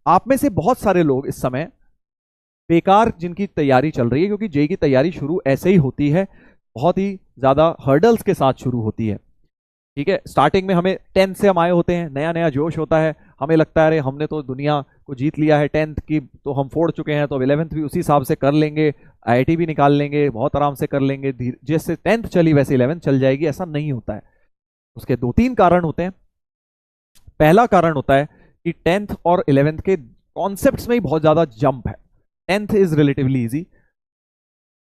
आप में से बहुत सारे लोग इस समय बेकार जिनकी तैयारी चल रही है, क्योंकि जेई की तैयारी शुरू ऐसे ही होती है, बहुत ही ज्यादा हर्डल्स के साथ शुरू होती है। ठीक है, स्टार्टिंग में हमें 10th से हम आए होते हैं, नया नया जोश होता है, हमें लगता है अरे हमने तो दुनिया को जीत लिया है, 10th की तो हम फोड़ चुके हैं, तो अब 11th भी उसी हिसाब से कर लेंगे, आईआईटी भी निकाल लेंगे, बहुत आराम से कर लेंगे, जैसे 10th चली वैसे 11th चल जाएगी। ऐसा नहीं होता है। उसके दो तीन कारण होते हैं। पहला कारण होता है कि 10th और 11th के कॉन्सेप्ट्स में ही बहुत ज्यादा जंप है। 10th is relatively easy,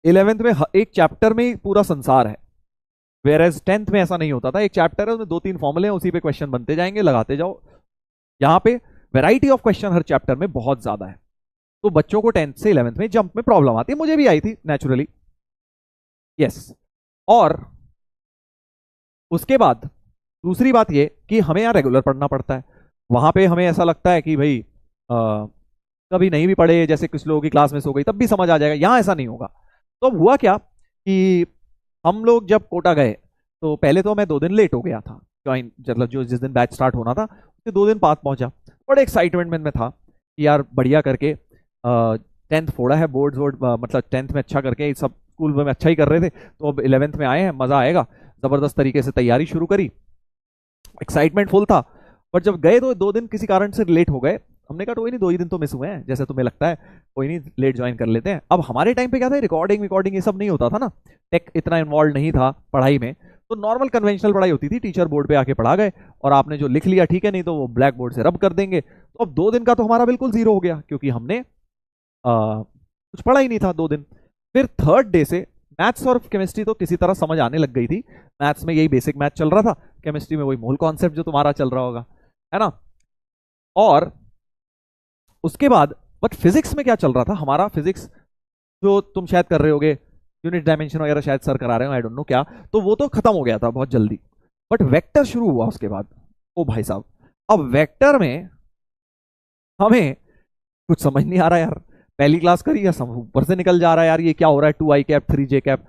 11th में एक चैप्टर में ही पूरा संसार है, वेयर 10th में ऐसा नहीं होता था। एक चैप्टर है, उसमें दो तीन फॉर्मूले हैं, उसी पे क्वेश्चन बनते जाएंगे, लगाते जाओ। यहाँ पे variety of question her chapter में बहुत ज्यादा है, तो बच्चों को 10th से 11th में जंप में प्रॉब्लम आती है। मुझे भी आई थी नेचुरली, यस। और उसके बाद दूसरी बात ये कि हमें यहाँ रेगुलर पढ़ना पड़ता है। वहां पे हमें ऐसा लगता है कि भाई कभी नहीं भी पढ़े, जैसे कुछ लोगों की क्लास मिस हो गई तब भी समझ आ जाएगा, यहाँ ऐसा नहीं होगा। तो अब हुआ क्या कि हम लोग जब कोटा गए तो पहले तो मैं 2 दिन लेट हो गया था ज्वाइन, मतलब जो जिस दिन बैच स्टार्ट होना था उसके 2 दिन बाद पहुंचा। बड़े एक्साइटमेंट में था कि यार बढ़िया करके 10th फोड़ा है, बोर्ड वोर्ड मतलब 10th में अच्छा करके, सब स्कूल में अच्छा ही कर रहे थे, तो अब 11th में आए हैं, मजा आएगा। जबरदस्त तरीके से तैयारी शुरू करी, एक्साइटमेंट फुल था। बट जब गए तो 2 दिन किसी कारण से लेट हो गए। हमने कहा कोई नहीं, 2 ही दिन तो मिस हुए हैं, जैसे तुम्हें लगता है, कोई नहीं लेट ज्वाइन कर लेते हैं। अब हमारे टाइम पे क्या था, रिकॉर्डिंग ये सब नहीं होता था ना, टेक इतना इन्वॉल्व नहीं था पढ़ाई में, तो नॉर्मल कन्वेंशनल पढ़ाई होती थी, टीचर बोर्ड पे आके पढ़ा गए और आपने जो लिख लिया ठीक है, नहीं तो वो ब्लैक बोर्ड से रब कर देंगे। तो अब 2 दिन का तो हमारा बिल्कुल जीरो हो गया, क्योंकि हमने कुछ पढ़ा ही नहीं था 2 दिन। फिर थर्ड डे से मैथ्स और केमिस्ट्री तो किसी तरह समझ आने लग गई थी। मैथ्स में यही बेसिक मैथ चल रहा था, केमिस्ट्री में वही मूल कॉन्सेप्ट जो तुम्हारा चल रहा होगा, है ना। और उसके बाद बट फिजिक्स में क्या चल रहा था, हमारा फिजिक्स जो तुम शायद कर रहे होगे, यूनिट डायमेंशन वगैरह शायद सर करा रहे हो, आई डोंट नो क्या, तो वो तो खत्म हो गया था बहुत जल्दी। बट वेक्टर शुरू हुआ उसके बाद। ओ भाई साहब, अब वेक्टर में हमें कुछ समझ नहीं आ रहा यार, पहली क्लास करी या सब ऊपर से निकल जा रहा है यार, ये क्या हो रहा है, 2i कैप 3j कैप,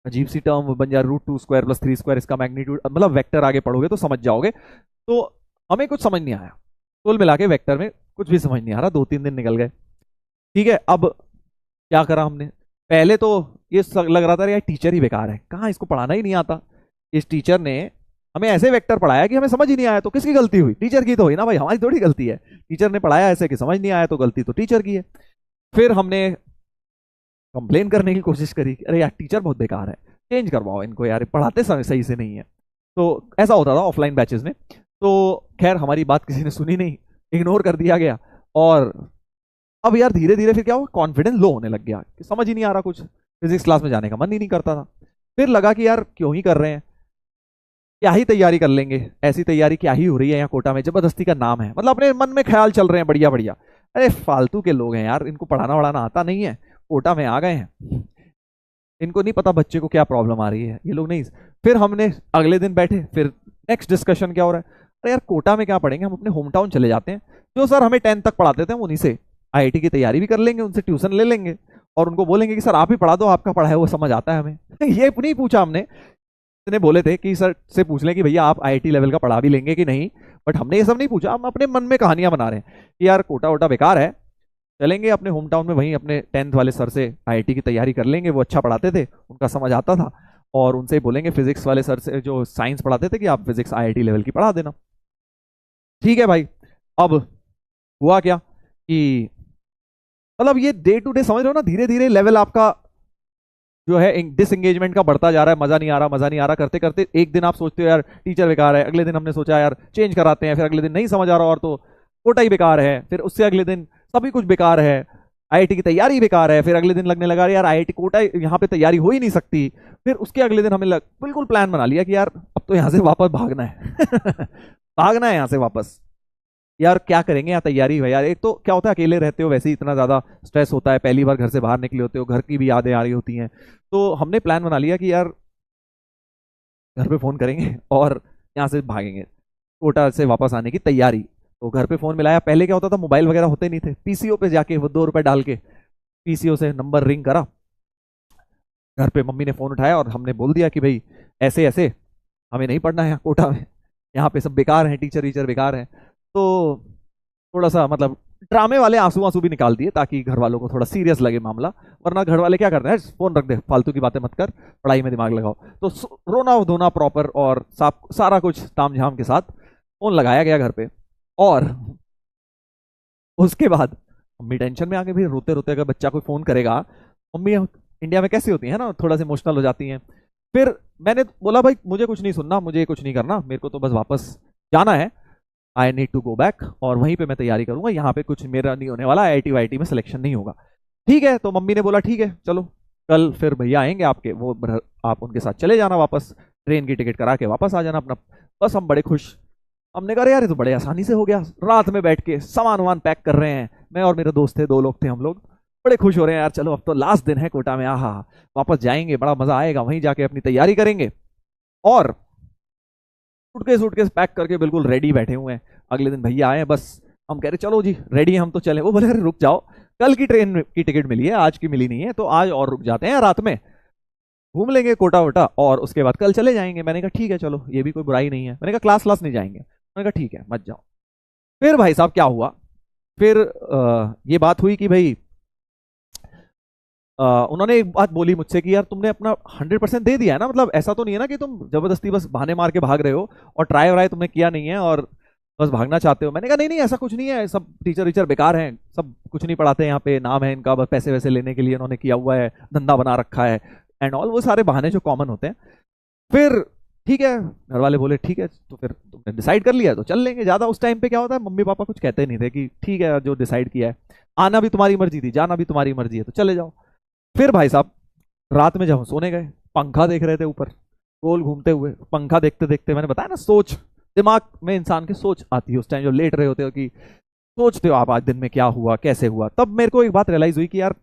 अजीब सी टर्म बन जा, √2² + 3² इसका मैग्नीट्यूड, मतलब वेक्टर आगे पढ़ोगे तो समझ जाओगे। तो हमें कुछ समझ नहीं आया, कुल मिला के वेक्टर में कुछ भी समझ नहीं आ रहा, 2-3 दिन निकल गए। ठीक है, अब क्या करा हमने, पहले तो ये लग रहा था यार टीचर ही बेकार है, कहाँ इसको पढ़ाना ही नहीं आता। इस टीचर ने हमें ऐसे वेक्टर पढ़ाया कि हमें समझ ही नहीं आया, तो किसकी गलती हुई, टीचर की तो हुई ना भाई, हमारी थोड़ी गलती है। टीचर ने पढ़ाया ऐसे कि समझ नहीं आया, तो गलती तो टीचर की है। फिर हमने कंप्लेन करने की कोशिश करी, अरे यार टीचर बहुत बेकार है, चेंज करवाओ इनको यार, पढ़ाते समय सही से नहीं है। तो ऐसा होता था ऑफलाइन बैचेस में। तो खैर हमारी बात किसी ने सुनी नहीं, इग्नोर कर दिया गया। और अब यार धीरे धीरे फिर क्या हुआ, कॉन्फिडेंस लो होने लग गया कि समझ ही नहीं आ रहा कुछ, फिजिक्स क्लास में जाने का मन ही नहीं करता था। फिर लगा कि यार क्यों ही कर रहे हैं, क्या ही तैयारी कर लेंगे, ऐसी तैयारी क्या ही हो रही है यहाँ कोटा में, जबरदस्ती का नाम है, मतलब अपने मन में ख्याल चल रहे हैं बढ़िया बढ़िया, अरे फालतू के लोग हैं यार, इनको पढ़ाना वढ़ाना आता नहीं है, कोटा में आ गए हैं, इनको नहीं पता बच्चे को क्या प्रॉब्लम आ रही है, ये लोग नहीं। फिर हमने अगले दिन बैठे, फिर नेक्स्ट डिस्कशन क्या हो रहा है, अरे यार कोटा में क्या पढ़ेंगे, हम अपने होम टाउन चले जाते हैं, जो सर हमें 10th तक पढ़ाते थे हम उन्हीं से आईआईटी की तैयारी भी कर लेंगे, उनसे ट्यूशन ले लेंगे और उनको बोलेंगे कि सर आप ही पढ़ा दो, आपका पढ़ा है वो समझ आता है हमें। ये नहीं पूछा हमने, इतने बोले थे कि सर से पूछ लें कि भैया आप आईआईटी लेवल का पढ़ा भी लेंगे कि नहीं, बट हमने ये सब नहीं पूछा, हम अपने मन में कहानियां बना रहे हैं कि यार कोटा वोटा बेकार है, चलेंगे अपने होम टाउन में, वहीं अपने 10th वाले सर से आईआईटी की तैयारी कर लेंगे, वो अच्छा पढ़ाते थे, उनका समझ आता था, और उनसे ही बोलेंगे फिजिक्स वाले सर से जो साइंस पढ़ाते थे कि आप फिजिक्स आईआईटी लेवल की पढ़ा देना। ठीक है भाई, अब हुआ क्या कि मतलब ये डे टू डे समझ रहे हो ना, धीरे धीरे लेवल आपका जो है डिसएंगेजमेंट का बढ़ता जा रहा है, मजा नहीं आ रहा, मजा नहीं आ रहा, करते करते एक दिन आप सोचते हो यार टीचर बेकार है, अगले दिन हमने सोचा यार चेंज कराते हैं, फिर अगले दिन नहीं समझ आ रहा और तो कोटा ही बेकार है, फिर उससे अगले दिन सभी कुछ बेकार है, आईआईटी की तैयारी बेकार है, फिर अगले दिन लगने लगा यार आईआईटी कोटा यहाँ पे तैयारी हो ही नहीं सकती। फिर उसके अगले दिन हमें बिल्कुल प्लान बना लिया कि यार अब तो यहाँ से वापस भागना है भागना है यहाँ से वापस, यार क्या करेंगे यहाँ तैयारी है यार, एक तो क्या होता है अकेले रहते हो, वैसे ही इतना ज्यादा स्ट्रेस होता है, पहली बार घर से बाहर निकले होते हो, घर की भी यादें आ रही होती हैं, तो हमने प्लान बना लिया कि यार घर पे फोन करेंगे और यहाँ से भागेंगे, कोटा से वापस आने की तैयारी। तो घर पे फोन मिलाया, पहले क्या होता था मोबाइल वगैरह होते नहीं थे, पीसीओ पे जाके वो 2 रुपए डाल के पीसीओ से नंबर रिंग करा, घर पे मम्मी ने फोन उठाया और हमने बोल दिया कि भाई ऐसे ऐसे हमें नहीं पढ़ना है यहाँ कोटा में, यहाँ पे सब बेकार हैं, टीचर वीचर बेकार हैं। तो थोड़ा सा मतलब ड्रामे वाले आंसू आंसू भी निकाल दिए ताकि घर वालों को थोड़ा सीरियस लगे मामला, वरना घर वाले क्या करते हैं, फोन रख दे, फालतू की बातें मत कर, पढ़ाई में दिमाग लगाओ। तो रोना धोना प्रॉपर और सारा कुछ तामझाम के साथ फोन लगाया गया घर पे। और उसके बाद मम्मी टेंशन में आ गई, भाई रोते रोते अगर बच्चा कोई फोन करेगा, मम्मी इंडिया में कैसी होती है ना, थोड़ा सा इमोशनल हो जाती हैं। फिर मैंने बोला भाई मुझे कुछ नहीं सुनना, मुझे कुछ नहीं करना, मेरे को तो बस वापस जाना है, I need to go back, और वहीं पे मैं तैयारी करूंगा, यहाँ पे कुछ मेरा नहीं होने वाला, IIT वाईटी में सिलेक्शन नहीं होगा। ठीक है, तो मम्मी ने बोला ठीक है चलो कल फिर भैया आएंगे आपके, वो आप उनके साथ चले जाना वापस, ट्रेन की टिकट करा के वापस आ जाना अपना। बस हम बड़े खुश, हमने कहा यार ये तो बड़े आसानी से हो गया, रात में बैठ के सामान वामान पैक कर रहे हैं, मैं और मेरे दोस्त थे, 2 लोग थे हम लोग, बड़े खुश हो रहे हैं यार, चलो अब तो लास्ट दिन है कोटा में, आहा वापस जाएंगे, बड़ा मजा आएगा, वहीं जाके अपनी तैयारी करेंगे। और सूटकेस पैक करके बिल्कुल रेडी बैठे हुए हैं। अगले दिन भैया आए, बस हम कह रहे चलो जी रेडी हम तो चले। वो बोले अरे रुक जाओ, कल की ट्रेन की टिकट मिली है, आज की मिली नहीं है, तो आज और रुक जाते हैं, रात में घूम लेंगे कोटा वोटा और उसके बाद कल चले जाएंगे। मैंने कहा ठीक है चलो, ये भी कोई बुराई नहीं है। मैंने कहा क्लास नहीं जाएंगे, मैंने कहा ठीक है मत जाओ। फिर भाई साहब क्या हुआ, फिर ये बात हुई कि भाई उन्होंने एक बात बोली मुझसे कि यार तुमने अपना 100% दे दिया है ना, मतलब ऐसा तो नहीं है ना कि तुम जबरदस्ती बस बहाने मार के भाग रहे हो और ट्राई व्राई तुमने किया नहीं है और बस भागना चाहते हो। मैंने कहा नहीं नहीं ऐसा कुछ नहीं है, सब टीचर वीचर बेकार हैं, सब कुछ नहीं पढ़ाते यहाँ पे, नाम है इनका, बस पैसे वैसे लेने के लिए इन्होंने किया हुआ है, धंधा बना रखा है एंड ऑल, वो सारे बहाने जो कॉमन होते हैं। फिर ठीक है, घर वाले बोले ठीक है, तो फिर तुमने डिसाइड कर लिया तो चल लेंगे। ज्यादा उस टाइम पे क्या होता है, मम्मी पापा कुछ कहते नहीं थे कि ठीक है जो डिसाइड किया है, आना भी तुम्हारी मर्जी थी, जाना भी तुम्हारी मर्जी है, तो चले जाओ। फिर भाई साहब रात में जब हम सोने गए, पंखा देख रहे थे ऊपर गोल घूमते हुए, पंखा देखते देखते मैंने बताया ना सोच, दिमाग में इंसान की सोच आती है उस टाइम, जो लेट रहे होते हो कि सोचते हो आप आज दिन में क्या हुआ कैसे हुआ। तब मेरे को एक बात रियलाइज हुई कि यार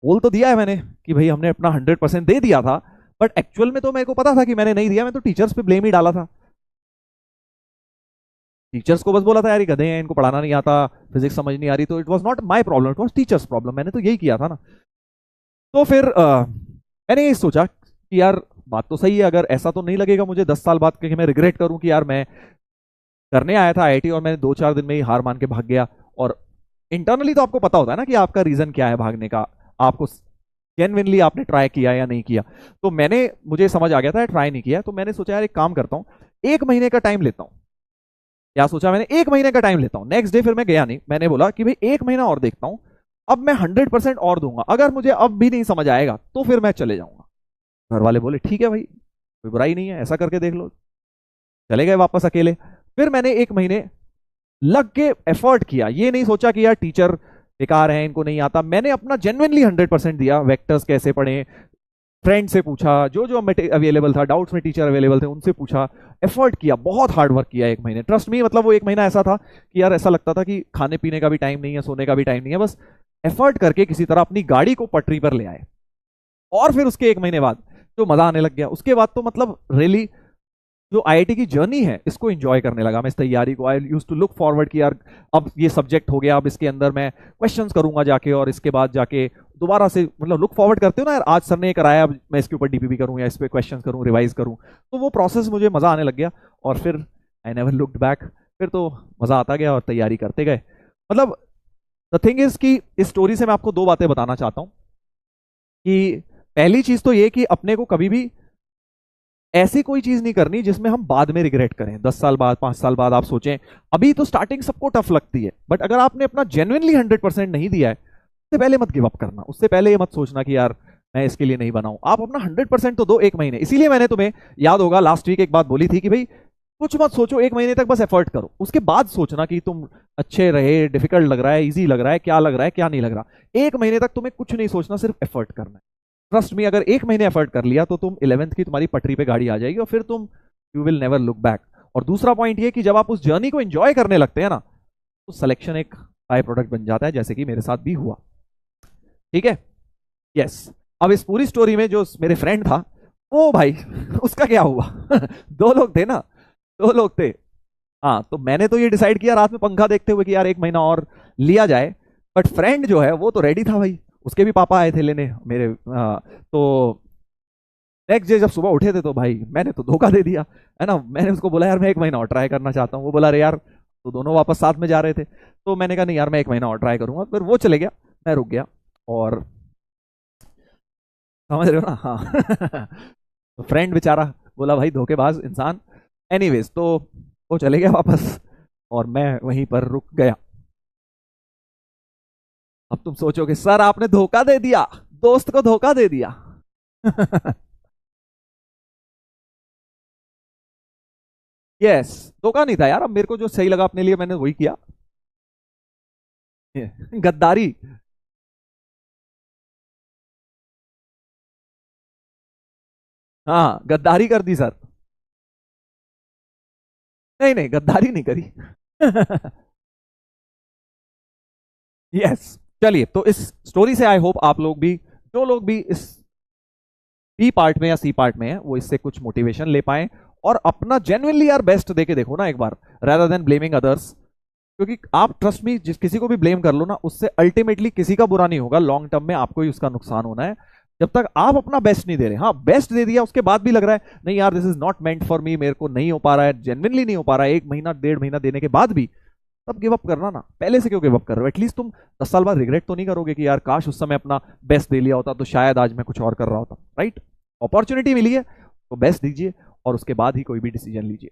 बोल तो दिया है मैंने कि भाई हमने अपना 100% दे दिया था, बट एक्चुअल में तो मेरे को पता था कि मैंने नहीं दिया, मैं तो टीचर्स पे ब्लेम ही डाला था। टीचर्स को बस बोला था यार ये गधे हैं, इनको पढ़ाना नहीं आता, फिजिक्स समझ नहीं आ रही, तो it was not my problem, it was teachers problem, मैंने तो यही किया था ना। तो फिर मैंने ये सोचा कि यार बात तो सही है, अगर ऐसा तो नहीं लगेगा मुझे 10 साल बाद कि मैं रिग्रेट करूं कि यार मैं करने आया था IIT और मैंने 2-4 दिन में ही हार मान के भाग गया। और इंटरनली तो आपको पता होता है ना कि आपका रीजन क्या है भागने का, आपको जेन्युइनली आपने ट्राई किया या नहीं किया। तो मुझे समझ आ गया था ट्राई नहीं किया, तो मैंने सोचा यार एक काम करता हूँ, 1 महीने का टाइम लेता हूँ। क्या सोचा मैंने, 1 महीने का टाइम लेता हूँ। नेक्स्ट डे फिर मैं गया नहीं, मैंने बोला कि भाई 1 महीना और देखता हूँ, अब मैं 100% और दूंगा, अगर मुझे अब भी नहीं समझ आएगा तो फिर मैं चले जाऊंगा। घर वाले बोले ठीक है भाई कोई बुराई नहीं है, ऐसा करके देख लो। चले गए वापस अकेले। फिर मैंने 1 महीने लग के एफर्ट किया, ये नहीं सोचा कि यार टीचर बेकार है इनको नहीं आता, मैंने अपना जेन्युइनली 100% दिया। वेक्टर्स कैसे पढ़े, फ्रेंड से पूछा, जो जो अवेलेबल था, डाउट्स में टीचर अवेलेबल थे उनसे पूछा, एफर्ट किया, बहुत हार्ड वर्क किया 1 महीने। ट्रस्ट मी, मतलब वो 1 महीना ऐसा था कि यार ऐसा लगता था कि खाने पीने का भी टाइम नहीं है, सोने का भी टाइम नहीं है, बस एफर्ट करके किसी तरह अपनी गाड़ी को पटरी पर ले आए। और फिर उसके 1 महीने बाद जो मजा आने लग गया, उसके बाद तो मतलब रियली जो IIT की जर्नी है इसको एंजॉय करने लगा मैं, इस तैयारी को। आई यूज टू लुक फॉरवर्ड कि यार अब ये सब्जेक्ट हो गया, अब इसके अंदर मैं क्वेश्चंस करूंगा जाके, और इसके बाद जाके दोबारा से, मतलब लुक फॉरवर्ड करते हो ना यार, आज सर ने कराया, अब मैं इसके ऊपर DPP करूं या इस पे क्वेश्चंस करूं, रिवाइज करूं, तो वो प्रोसेस मुझे मजा आने लग गया। और फिर आई नेवर लुक्ड बैक, फिर तो मजा आता गया और तैयारी करते गए। मतलब द थिंग इज कि इस स्टोरी से मैं आपको 2 बातें बताना चाहता हूं कि पहली चीज तो ये कि अपने को कभी भी ऐसी कोई चीज नहीं करनी जिसमें हम बाद में रिग्रेट करें, 10 साल बाद, 5 साल बाद आप सोचें। अभी तो स्टार्टिंग सबको टफ लगती है, बट अगर आपने अपना जेन्युइनली 100% नहीं दिया है, उससे पहले मत गिव अप करना, उससे पहले ये मत सोचना कि यार मैं इसके लिए नहीं बनाऊं। आप अपना 100% तो दो 1 महीने। इसीलिए मैंने तुम्हें, याद होगा लास्ट वीक एक बात बोली थी कि भाई कुछ मत सोचो, 1 महीने तक बस एफर्ट करो, उसके बाद सोचना कि तुम अच्छे रहे, डिफिकल्ट लग रहा है, इजी लग रहा है, क्या लग रहा है क्या नहीं लग रहा। 1 महीने तक तुम्हें कुछ नहीं सोचना, सिर्फ एफर्ट करना है। ट्रस्ट मी, अगर 1 महीने एफर्ट कर लिया तो तुम 11th की तुम्हारी पटरी पे गाड़ी आ जाएगी और फिर तुम you will never look back. और दूसरा पॉइंट ये कि जब आप उस जर्नी को एंजॉय करने लगते हैं ना, तो सिलेक्शन एक बाय प्रोडक्ट बन जाता है, जैसे कि मेरे साथ भी हुआ। ठीक है, यस। अब इस पूरी स्टोरी में जो मेरे फ्रेंड था, वो भाई उसका क्या हुआ 2 लोग थे ना, 2 लोग थे। हाँ, तो मैंने तो ये डिसाइड किया रात में पंखा देखते हुए कि यार 1 महीना और लिया जाए, बट फ्रेंड जो है वो तो रेडी था भाई, उसके भी पापा आए थे लेने मेरे। तो नेक्स्ट डे जब सुबह उठे थे तो भाई मैंने तो धोखा दे दिया, है ना। मैंने उसको बोला यार मैं 1 महीना और ट्राई करना चाहता हूँ। वो बोला अरे यार तो दोनों वापस साथ में जा रहे थे। तो मैंने कहा नहीं यार, मैं 1 महीना और ट्राई करूंगा। फिर वो चले गया, मैं रुक गया। और समझ रहे हो ना? हाँ। तो फ्रेंड बेचारा बोला भाई धोखेबाज इंसान। एनीवेज, तो वो चले गया वापस और मैं वहीं पर रुक गया। अब तुम सोचोगे सर आपने धोखा दे दिया, दोस्त को धोखा दे दिया। यस, धोखा नहीं था यार। अब मेरे को जो सही लगा अपने लिए मैंने वही किया। गद्दारी। हाँ, गद्दारी कर दी सर। नहीं नहीं, गद्दारी नहीं करी। यस। चलिए, तो इस स्टोरी से आई होप आप लोग भी, जो लोग भी इस बी पार्ट में या सी पार्ट में है, वो इससे कुछ मोटिवेशन ले पाए और अपना जेन्युइनली यार बेस्ट देके देखो ना एक बार, rather देन ब्लेमिंग अदर्स। क्योंकि आप ट्रस्ट मी, जिस किसी को भी ब्लेम कर लो ना, उससे अल्टीमेटली किसी का बुरा नहीं होगा, लॉन्ग टर्म में आपको ही उसका नुकसान होना है। जब तक आप अपना बेस्ट नहीं दे रहे। हाँ, बेस्ट दे दिया, उसके बाद भी लग रहा है नहीं यार this is not meant for me, मेरे को नहीं हो पा रहा है, जेन्युइनली नहीं हो पा रहा है, 1 महीना 1.5 महीना देने के बाद भी, तब गिव अप करना ना। पहले से क्यों गिव अप कर रहे हो? एटलीस्ट तुम 10 साल बाद रिग्रेट तो नहीं करोगे कि यार काश उस समय अपना बेस्ट दे लिया होता तो शायद आज मैं कुछ और कर रहा होता। राइट? अपॉर्चुनिटी मिली है तो बेस्ट दीजिए और उसके बाद ही कोई भी डिसीजन लीजिए।